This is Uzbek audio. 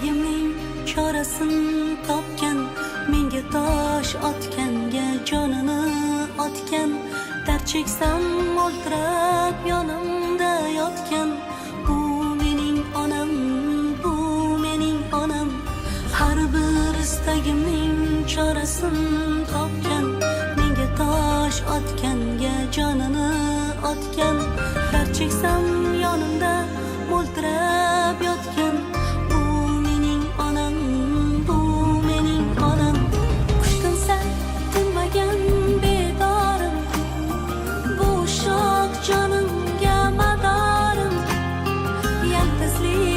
Ishtagimning chorasin topgan, menga tosh otganga jonini otgan. Dard cheksam mo'ltirab yonimda yotgan. Bu mening onam, bu mening onam. Har bir istagimning chorasin topgan, menga tosh otganga jonini otgan. Dard cheksam yonimda mo'ltirab yotgan. Bu mening onam, bu mening onam. Qushtinsa tinmagan bedorim, bu shoh jonimga madorim. Yaltizlik